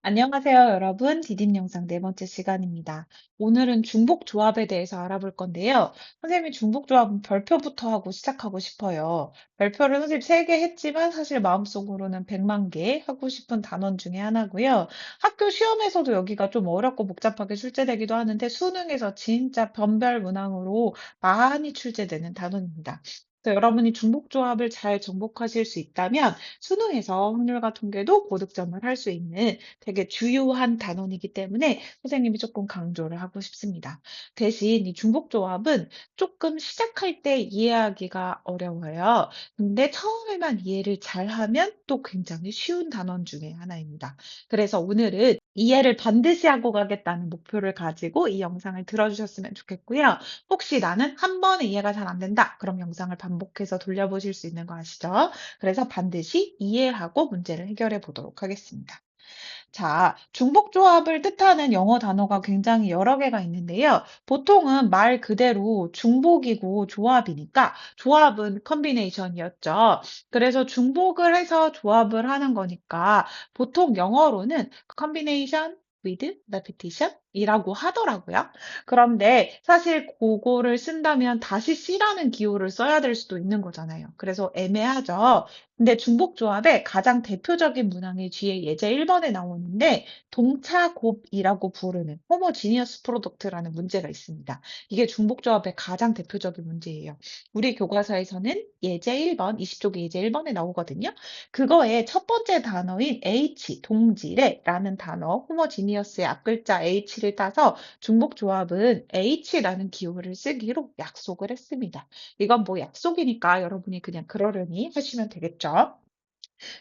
안녕하세요, 여러분. 디딤 영상 네 번째 시간입니다. 오늘은 중복 조합에 대해서 알아볼 건데요. 선생님이 중복 조합은 별표부터 하고 시작하고 싶어요. 별표를 선생님 3개 했지만 사실 마음속으로는 100만 개 하고 싶은 단원 중에 하나고요. 학교 시험에서도 여기가 좀 어렵고 복잡하게 출제되기도 하는데 수능에서 진짜 변별 문항으로 많이 출제되는 단원입니다. 그래서 여러분이 중복 조합을 잘 정복하실 수 있다면 수능에서 확률과 통계도 고득점을 할 수 있는 되게 주요한 단원이기 때문에 선생님이 조금 강조를 하고 싶습니다. 대신 이 중복 조합은 조금 시작할 때 이해하기가 어려워요. 근데 처음에만 이해를 잘하면 또 굉장히 쉬운 단원 중에 하나입니다. 그래서 오늘은 이해를 반드시 하고 가겠다는 목표를 가지고 이 영상을 들어주셨으면 좋겠고요. 혹시 나는 한 번에 이해가 잘 안 된다. 그럼 영상을 반복해서 돌려보실 수 있는 거 아시죠? 그래서 반드시 이해하고 문제를 해결해 보도록 하겠습니다. 자, 중복조합을 뜻하는 영어 단어가 굉장히 여러 개가 있는데요. 보통은 말 그대로 중복이고 조합이니까 조합은 컨비네이션이었죠. 그래서 중복을 해서 조합을 하는 거니까 보통 영어로는 combination with repetition 이라고 하더라고요. 그런데 사실 그거를 쓴다면 다시 C라는 기호를 써야 될 수도 있는 거잖아요. 그래서 애매하죠. 근데 중복조합의 가장 대표적인 문항이 뒤에 예제 1번에 나오는데 동차곱이라고 부르는 호모지니어스 프로덕트라는 문제가 있습니다. 이게 중복조합의 가장 대표적인 문제예요. 우리 교과서에서는 예제 1번, 20쪽의 예제 1번에 나오거든요. 그거의 첫 번째 단어인 H, 동질의라는 단어, 호모지니어스의 앞글자 H를 따서 중복조합은 H라는 기호를 쓰기로 약속을 했습니다. 이건 뭐 약속이니까 여러분이 그냥 그러려니 하시면 되겠죠.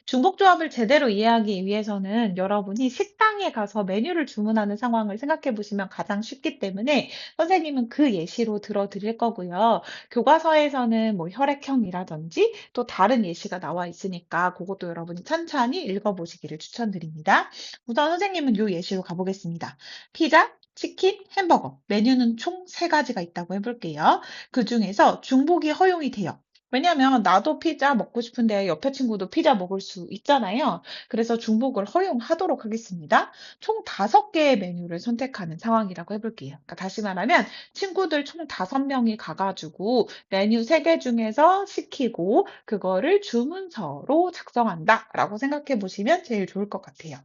중복조합을 제대로 이해하기 위해서는 여러분이 식당에 가서 메뉴를 주문하는 상황을 생각해 보시면 가장 쉽기 때문에 선생님은 그 예시로 들어 드릴 거고요. 교과서에서는 뭐 혈액형이라든지 또 다른 예시가 나와 있으니까 그것도 여러분이 찬찬히 읽어 보시기를 추천드립니다. 우선 선생님은 요 예시로 가보겠습니다. 피자, 치킨, 햄버거. 메뉴는 총 3가지가 있다고 해볼게요. 그 중에서 중복이 허용이 돼요. 왜냐면 나도 피자 먹고 싶은데 옆에 친구도 피자 먹을 수 있잖아요. 그래서 중복을 허용하도록 하겠습니다. 총 5개의 메뉴를 선택하는 상황이라고 해볼게요. 그러니까 다시 말하면 친구들 총 5명이 가가지고 메뉴 3개 중에서 시키고 그거를 주문서로 작성한다라고 생각해 보시면 제일 좋을 것 같아요.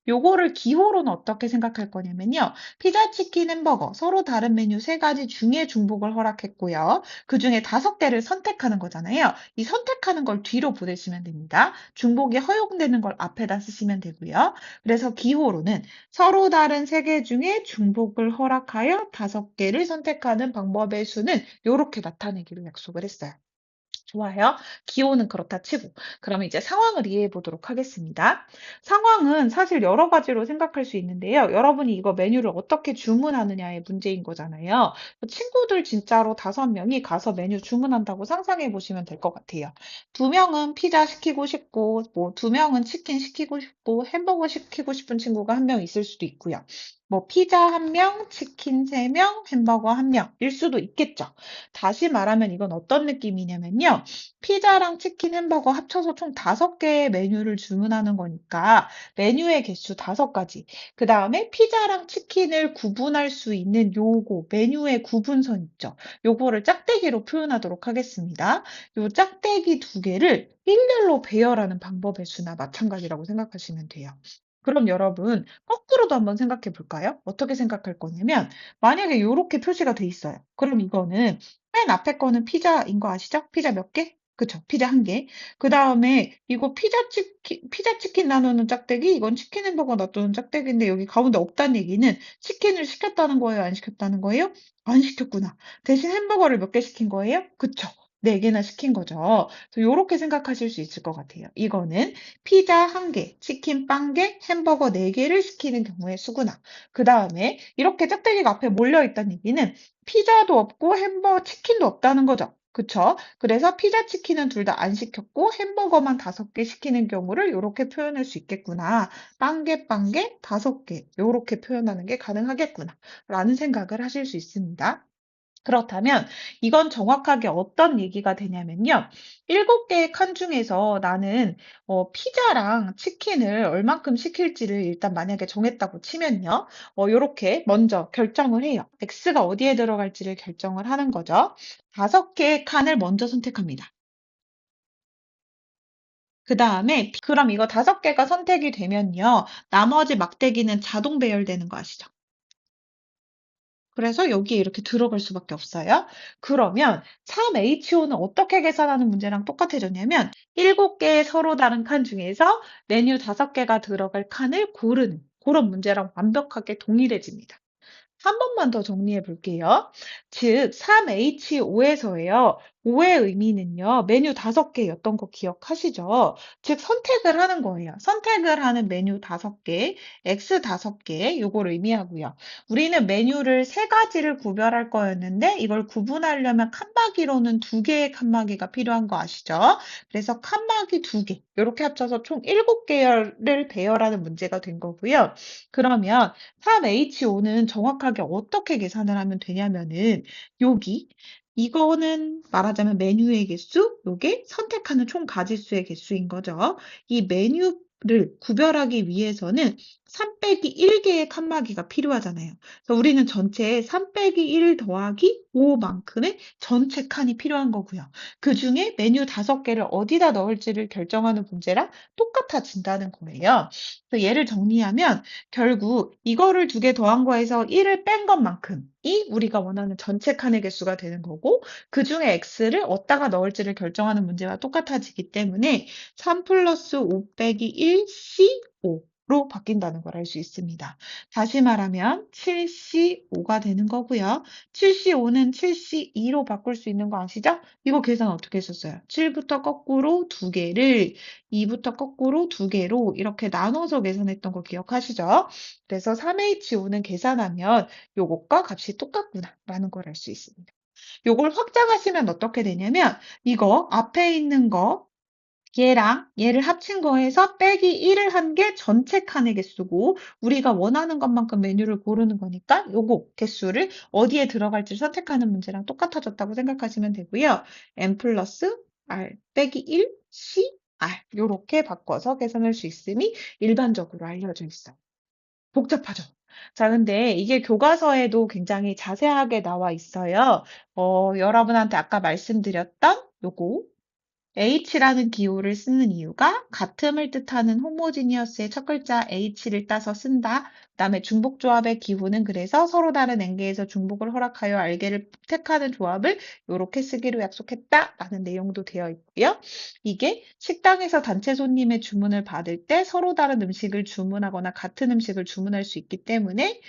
요거를 기호로는 어떻게 생각할 거냐면요. 피자, 치킨, 햄버거 서로 다른 메뉴 3가지 중에 중복을 허락했고요. 그중에 5개를 선택하는 거잖아요. 이 선택하는 걸 뒤로 보내시면 됩니다. 중복이 허용되는 걸 앞에다 쓰시면 되고요. 그래서 기호로는 서로 다른 3개 중에 중복을 허락하여 5개를 선택하는 방법의 수는 이렇게 나타내기로 약속을 했어요. 좋아요. 기호는 그렇다 치고. 그러면 이제 상황을 이해해 보도록 하겠습니다. 상황은 사실 여러 가지로 생각할 수 있는데요. 여러분이 이거 메뉴를 어떻게 주문하느냐의 문제인 거잖아요. 친구들 진짜로 5명이 가서 메뉴 주문한다고 상상해 보시면 될 것 같아요. 2명은 피자 시키고 싶고, 뭐 2명은 치킨 시키고 싶고, 햄버거 시키고 싶은 친구가 1명 있을 수도 있고요. 뭐 피자 1명, 치킨 3명, 햄버거 1명일 수도 있겠죠. 다시 말하면 이건 어떤 느낌이냐면요. 피자랑 치킨, 햄버거 합쳐서 총 5개의 메뉴를 주문하는 거니까 메뉴의 개수 5가지. 그 다음에 피자랑 치킨을 구분할 수 있는 요거, 메뉴의 구분선 있죠. 요거를 짝대기로 표현하도록 하겠습니다. 요 짝대기 2개를 일렬로 배열하는 방법의 수나 마찬가지라고 생각하시면 돼요. 그럼 여러분, 거꾸로도 한번 생각해 볼까요? 어떻게 생각할 거냐면, 만약에 이렇게 표시가 돼 있어요. 그럼 이거는 맨 앞에 거는 피자인 거 아시죠? 피자 몇 개? 그쵸. 피자 1개. 그 다음에 이거 피자 치킨 나누는 짝대기, 이건 치킨 햄버거 놔두는 짝대기인데 여기 가운데 없다는 얘기는 치킨을 시켰다는 거예요? 안 시켰다는 거예요? 안 시켰구나. 대신 햄버거를 몇 개 시킨 거예요? 그쵸. 4개나 시킨 거죠. 그래서 이렇게 생각하실 수 있을 것 같아요. 이거는 피자 1개, 치킨 빵 개, 햄버거 4개를 시키는 경우의 수구나. 그 다음에 이렇게 짝대기가 앞에 몰려 있다는 얘기는 피자도 없고 햄버거, 치킨도 없다는 거죠. 그쵸? 그래서 피자, 치킨은 둘 다 안 시켰고 햄버거만 5개 시키는 경우를 이렇게 표현할 수 있겠구나. 빵개 5개. 이렇게 표현하는 게 가능하겠구나. 라는 생각을 하실 수 있습니다. 그렇다면 이건 정확하게 어떤 얘기가 되냐면요. 7개의 칸 중에서 나는 피자랑 치킨을 얼만큼 시킬지를 일단 만약에 정했다고 치면요. 요렇게 먼저 결정을 해요. X가 어디에 들어갈지를 결정을 하는 거죠. 5개의 칸을 먼저 선택합니다. 그다음에 그럼 이거 5개가 선택이 되면요. 나머지 막대기는 자동 배열되는 거 아시죠? 그래서 여기에 이렇게 들어갈 수밖에 없어요. 그러면 3HO는 어떻게 계산하는 문제랑 똑같아졌냐면 7개의 서로 다른 칸 중에서 메뉴 5개가 들어갈 칸을 고르는 그런 문제랑 완벽하게 동일해집니다. 한 번만 더 정리해 볼게요. 즉, 3H5에서예요. 5의 의미는요, 메뉴 5개였던 거 기억하시죠? 즉, 선택을 하는 거예요. 선택을 하는 메뉴 5개, X 5개, 요걸 의미하고요. 우리는 메뉴를 세 가지를 구별할 거였는데, 이걸 구분하려면 칸막이로는 2개의 칸막이가 필요한 거 아시죠? 그래서 칸막이 2개, 이렇게 합쳐서 총 7개를 배열하는 문제가 된 거고요. 그러면 3H5는 정확하게 어떻게 계산을 하면 되냐면은 여기 이거는 말하자면 메뉴의 개수, 요게 선택하는 총 가짓수의 개수인 거죠. 이 메뉴를 구별하기 위해서는 3 빼기 1개의 칸막이가 필요하잖아요. 그래서 우리는 전체에 3 빼기 1 더하기 5만큼의 전체 칸이 필요한 거고요. 그중에 메뉴 5개를 어디다 넣을지를 결정하는 문제랑 똑같아진다는 거예요. 그래서 예를 정리하면 결국 이거를 2개 더한 거에서 1을 뺀 것만큼이 우리가 원하는 전체 칸의 개수가 되는 거고 그중에 x를 어디다가 넣을지를 결정하는 문제와 똑같아지기 때문에 3 플러스 5 빼기 1 C5로 바뀐다는 걸 알 수 있습니다. 다시 말하면 7C5가 되는 거고요. 7C5는 7C2로 바꿀 수 있는 거 아시죠? 이거 계산 어떻게 했었어요? 7부터 거꾸로 2개를 2부터 거꾸로 2개로 이렇게 나눠서 계산했던 거 기억하시죠? 그래서 3H5는 계산하면 요것과 값이 똑같구나라는 걸 알 수 있습니다. 요걸 확장하시면 어떻게 되냐면 이거 앞에 있는 거 얘랑 얘를 합친 거에서 빼기 1을 한 게 전체 칸의 개수고 우리가 원하는 것만큼 메뉴를 고르는 거니까 요거 개수를 어디에 들어갈지 선택하는 문제랑 똑같아졌다고 생각하시면 되고요. n 플러스 r 빼기 1 c r 요렇게 바꿔서 계산할 수 있음이 일반적으로 알려져 있어요. 복잡하죠? 자, 근데 이게 교과서에도 굉장히 자세하게 나와 있어요. 여러분한테 아까 말씀드렸던 요거 H라는 기호를 쓰는 이유가 같음을 뜻하는 호모지니어스의 첫 글자 H를 따서 쓴다. 그다음에 중복조합의 기호는 그래서 서로 다른 N개에서 중복을 허락하여 알게를 택하는 조합을 이렇게 쓰기로 약속했다라는 내용도 되어 있고요. 이게 식당에서 단체 손님의 주문을 받을 때 서로 다른 음식을 주문하거나 같은 음식을 주문할 수 있기 때문에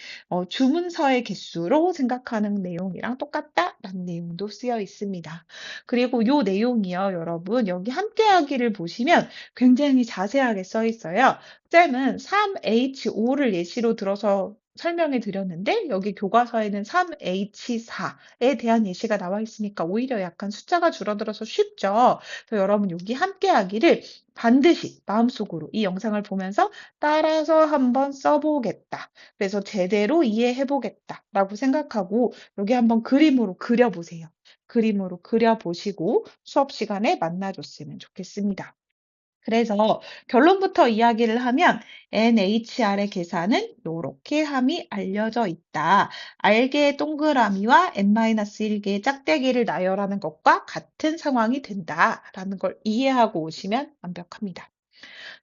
주문서의 개수로 생각하는 내용이랑 똑같다라는 내용도 쓰여 있습니다. 그리고 요 내용이요, 여러분. 여기 함께하기를 보시면 굉장히 자세하게 써 있어요. 쌤은 3H5를 예시로 들어서 설명해 드렸는데 여기 교과서에는 3H4에 대한 예시가 나와 있으니까 오히려 약간 숫자가 줄어들어서 쉽죠. 그래서 여러분 여기 함께하기를 반드시 마음속으로 이 영상을 보면서 따라서 한번 써보겠다. 그래서 제대로 이해해 보겠다라고 생각하고 여기 한번 그림으로 그려보세요. 그림으로 그려보시고 수업 시간에 만나줬으면 좋겠습니다. 그래서 결론부터 이야기를 하면 NHR의 계산은 이렇게 함이 알려져 있다. 알개의 동그라미와 N-1개의 짝대기를 나열하는 것과 같은 상황이 된다라는 걸 이해하고 오시면 완벽합니다.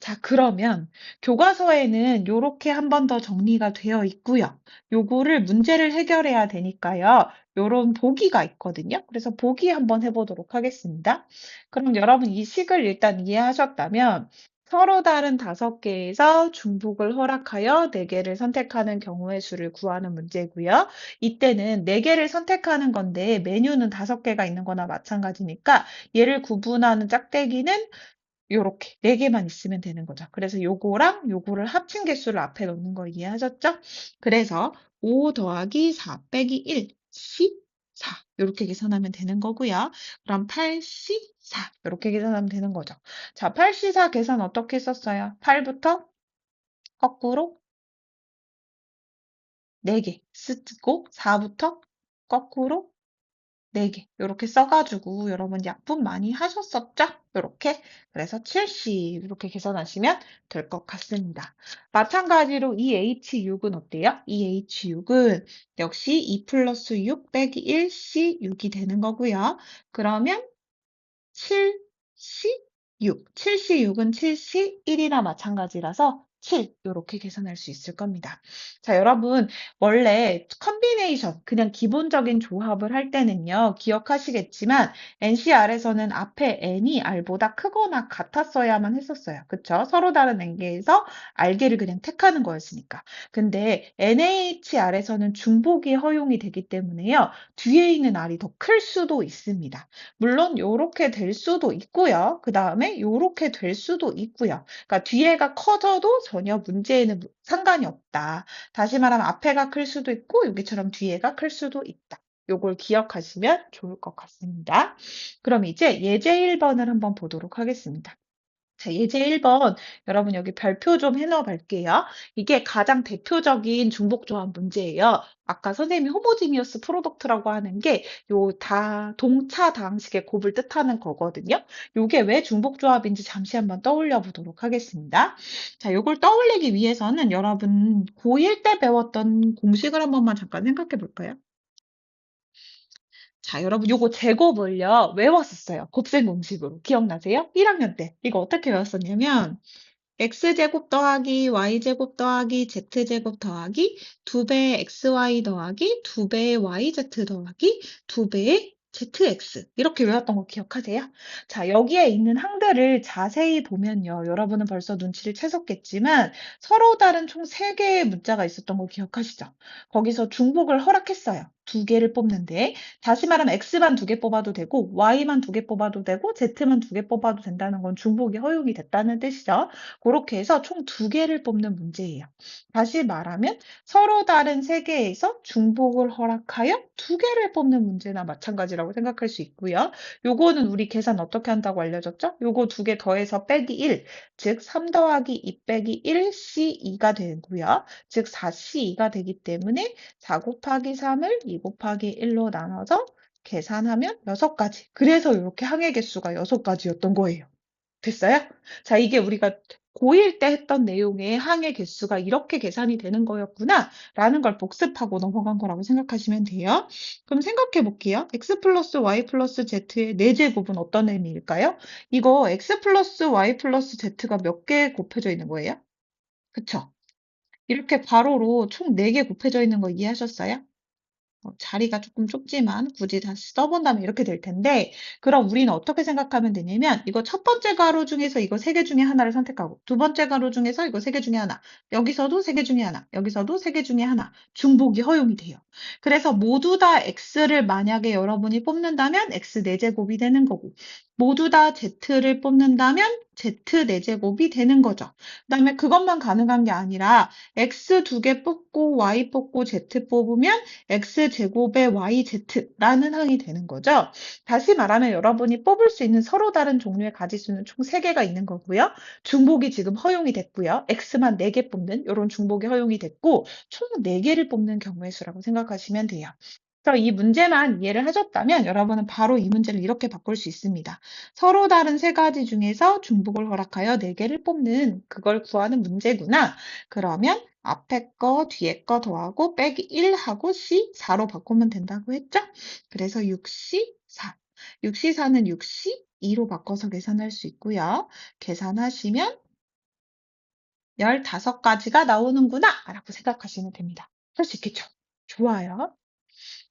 자, 그러면 교과서에는 요렇게 한 번 더 정리가 되어 있고요. 요거를 문제를 해결해야 되니까요. 요런 보기가 있거든요. 그래서 보기 한번 해보도록 하겠습니다. 그럼 여러분 이 식을 일단 이해하셨다면 서로 다른 5개에서 중복을 허락하여 4개를 선택하는 경우의 수를 구하는 문제고요. 이때는 4개를 선택하는 건데 메뉴는 5개가 있는 거나 마찬가지니까 얘를 구분하는 짝대기는 요렇게 4개만 있으면 되는 거죠. 그래서 요거랑 요거를 합친 개수를 앞에 놓는 거 이해하셨죠? 그래서 5 더하기 4 빼기 1, 14 요렇게 계산하면 되는 거고요. 그럼 8C4 요렇게 계산하면 되는 거죠. 자, 8C4 계산 어떻게 했었어요? 8부터 거꾸로 4개 쓰고 4부터 거꾸로 4개 요렇게 써 가지고 여러분 약분 많이 하셨었죠? 요렇게. 그래서 70 이렇게 계산하시면 될 것 같습니다. 마찬가지로 이 H6은 어때요? 이 H6은 역시 2 플러스 6 빼기 1C 6이 되는 거고요. 그러면 7C6. 7C6은 7C1이나 마찬가지라서 7 요렇게 계산할 수 있을 겁니다. 자, 여러분 원래 컨비네이션 그냥 기본적인 조합을 할 때는요. 기억하시겠지만 NCR에서는 앞에 n이 r보다 크거나 같았어야만 했었어요. 그쵸? 서로 다른 n개에서 r개를 그냥 택하는 거였으니까. 근데 NHR에서는 중복이 허용이 되기 때문에요. 뒤에 있는 r이 더 클 수도 있습니다. 물론 요렇게 될 수도 있고요. 그다음에 요렇게 될 수도 있고요. 그러니까 뒤에가 커져도 전혀 문제에는 상관이 없다. 다시 말하면 앞에가 클 수도 있고 여기처럼 뒤에가 클 수도 있다. 요걸 기억하시면 좋을 것 같습니다. 그럼 이제 예제 1번을 한번 보도록 하겠습니다. 자, 예제 1번 여러분 여기 별표 좀 해넣어 볼게요. 이게 가장 대표적인 중복조합 문제예요. 아까 선생님이 호모지니어스 프로덕트라고 하는 게 요 동차다항식의 곱을 뜻하는 거거든요. 요게 왜 중복조합인지 잠시 한번 떠올려 보도록 하겠습니다. 자, 요걸 떠올리기 위해서는 여러분 고1 때 배웠던 공식을 한 번만 잠깐 생각해 볼까요? 자, 여러분 요거 제곱을요 외웠었어요. 곱셈 공식으로. 기억나세요? 1학년 때. 이거 어떻게 외웠었냐면 x제곱 더하기 y제곱 더하기 z제곱 더하기 2배의 xy 더하기 2배의 yz 더하기 2배의 zx 이렇게 외웠던 거 기억하세요? 자, 여기에 있는 항들을 자세히 보면요. 여러분은 벌써 눈치를 채셨겠지만 서로 다른 총 3개의 문자가 있었던 거 기억하시죠? 거기서 중복을 허락했어요. 2개를 뽑는데 다시 말하면 x만 2개 뽑아도 되고 y만 2개 뽑아도 되고 z만 2개 뽑아도 된다는 건 중복이 허용이 됐다는 뜻이죠. 그렇게 해서 총 2개를 뽑는 문제예요. 다시 말하면 서로 다른 세계에서 중복을 허락하여 2개를 뽑는 문제나 마찬가지라고 생각할 수 있고요. 요거는 우리 계산 어떻게 한다고 알려줬죠? 요거 2개 더해서 빼기 1, 즉 3 더하기 2 빼기 1C2가 되고요. 즉 4C2가 되기 때문에 4 곱하기 3을 2 곱하기 1로 나눠서 계산하면 6가지. 그래서 이렇게 항의 개수가 6가지였던 거예요. 됐어요? 자, 이게 우리가 고1 때 했던 내용의 항의 개수가 이렇게 계산이 되는 거였구나 라는 걸 복습하고 넘어간 거라고 생각하시면 돼요. 그럼 생각해 볼게요. x 플러스 y 플러스 z의 4제곱은 어떤 의미일까요? 이거 x 플러스 y 플러스 z가 몇 개 곱해져 있는 거예요? 그쵸? 이렇게 괄호로 총 4개 곱해져 있는 거 이해하셨어요? 자리가 조금 좁지만 굳이 다시 써본다면 이렇게 될 텐데 그럼 우리는 어떻게 생각하면 되냐면 이거 첫 번째 가로 중에서 이거 3개 중에 하나를 선택하고 두 번째 가로 중에서 이거 3개 중에 하나 여기서도 3개 중에 하나 여기서도 3개 중에 하나 중복이 허용이 돼요. 그래서 모두 다 x를 만약에 여러분이 뽑는다면 x 4제곱이 되는 거고 모두 다 z를 뽑는다면 z 4제곱이 되는 거죠. 그다음에 그것만 가능한 게 아니라 x 2개 뽑고 y 뽑고 z 뽑으면 x제곱의 yz라는 항이 되는 거죠. 다시 말하면 여러분이 뽑을 수 있는 서로 다른 종류의 가지수는 총 3개가 있는 거고요. 중복이 지금 허용이 됐고요. x만 4개 뽑는 이런 중복이 허용이 됐고 총 4개를 뽑는 경우의 수라고 생각하시면 돼요. 그래서 이 문제만 이해를 하셨다면 여러분은 바로 이 문제를 이렇게 바꿀 수 있습니다. 서로 다른 3가지 중에서 중복을 허락하여 4개를 뽑는 그걸 구하는 문제구나. 그러면 앞에 거, 뒤에 거 더하고 빼기 1 하고 C 4로 바꾸면 된다고 했죠? 그래서 6C 4. 6C 4는 6C 2로 바꿔서 계산할 수 있고요. 계산하시면 15가지가 나오는구나 라고 생각하시면 됩니다. 할 수 있겠죠? 좋아요.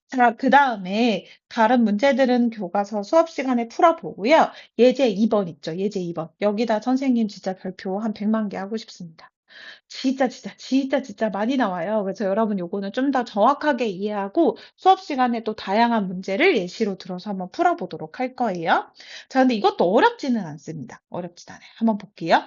자, 그다음에 다른 문제들은 교과서 수업 시간에 풀어보고요. 예제 2번 있죠? 예제 2번. 여기다 선생님 진짜 별표 한 100만 개 하고 싶습니다. 진짜 많이 나와요. 그래서 여러분 요거는 좀 더 정확하게 이해하고 수업 시간에 또 다양한 문제를 예시로 들어서 한번 풀어보도록 할 거예요. 자, 근데 이것도 어렵지는 않습니다. 어렵진 않아요. 한번 볼게요.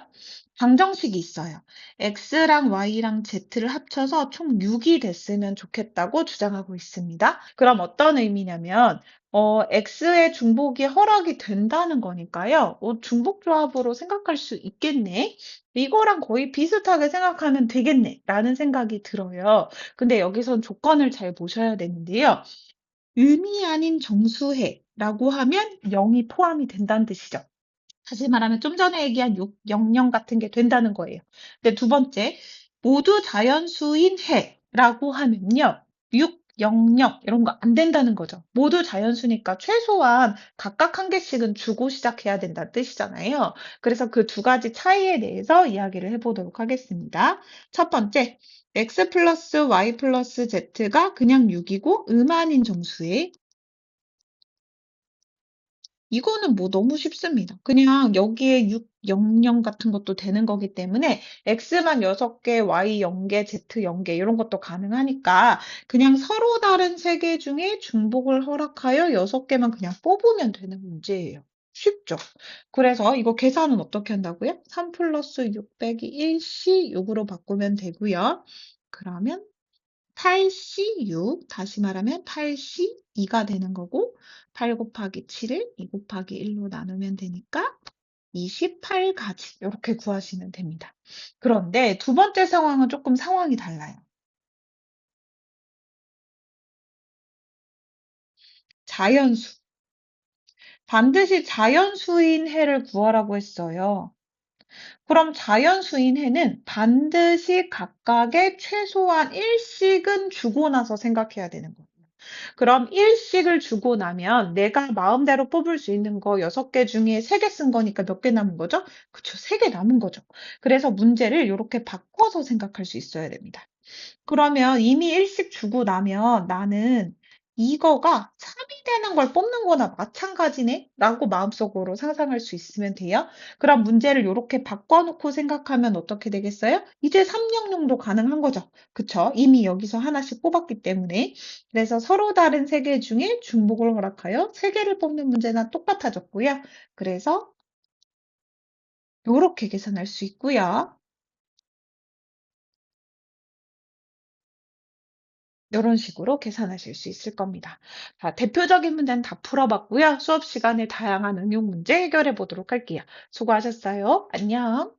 방정식이 있어요. x랑 y랑 z를 합쳐서 총 6이 됐으면 좋겠다고 주장하고 있습니다. 그럼 어떤 의미냐면 x의 중복이 허락이 된다는 거니까요. 중복 조합으로 생각할 수 있겠네. 이거랑 거의 비슷하게 생각하면 되겠네 라는 생각이 들어요. 근데 여기선 조건을 잘 보셔야 되는데요. 음이 아닌 정수해라고 하면 0이 포함이 된다는 뜻이죠. 다시 말하면 좀 전에 얘기한 6, 00 같은 게 된다는 거예요. 근데 두 번째, 모두 자연수인 해라고 하면요. 6, 00 이런 거 안 된다는 거죠. 모두 자연수니까 최소한 각각 한 개씩은 주고 시작해야 된다는 뜻이잖아요. 그래서 그 두 가지 차이에 대해서 이야기를 해보도록 하겠습니다. 첫 번째, x 플러스 y 플러스 z가 그냥 6이고 음 아닌 정수에 이거는 뭐 너무 쉽습니다. 그냥 여기에 6, 00 같은 것도 되는 거기 때문에 x만 6개, y 0개, z 0개 이런 것도 가능하니까 그냥 서로 다른 세 개 중에 중복을 허락하여 6개만 그냥 뽑으면 되는 문제예요. 쉽죠? 그래서 이거 계산은 어떻게 한다고요? 3 플러스 6 빼기 1c 6으로 바꾸면 되고요. 그러면 8C6, 다시 말하면 8C2가 되는 거고, 8 곱하기 7을 2 곱하기 1로 나누면 되니까 28가지. 이렇게 구하시면 됩니다. 그런데 두 번째 상황은 조금 상황이 달라요. 자연수. 반드시 자연수인 해를 구하라고 했어요. 그럼 자연수인 해는 반드시 각각의 최소한 1씩은 주고 나서 생각해야 되는 거예요. 그럼 1씩을 주고 나면 내가 마음대로 뽑을 수 있는 거 6개 중에 3개 쓴 거니까 몇 개 남은 거죠? 그쵸, 3개 남은 거죠. 그래서 문제를 이렇게 바꿔서 생각할 수 있어야 됩니다. 그러면 이미 일식 주고 나면 나는 이거가 3이 되는 걸 뽑는 거나 마찬가지네? 라고 마음속으로 상상할 수 있으면 돼요. 그럼 문제를 이렇게 바꿔놓고 생각하면 어떻게 되겠어요? 이제 300도 가능한 거죠. 그쵸? 이미 여기서 하나씩 뽑았기 때문에. 그래서 서로 다른 세 개 중에 중복을 허락하여 세 개를 뽑는 문제나 똑같아졌고요. 그래서 이렇게 계산할 수 있고요. 이런 식으로 계산하실 수 있을 겁니다. 자, 대표적인 문제는 다 풀어봤고요. 수업 시간에 다양한 응용 문제 해결해 보도록 할게요. 수고하셨어요. 안녕.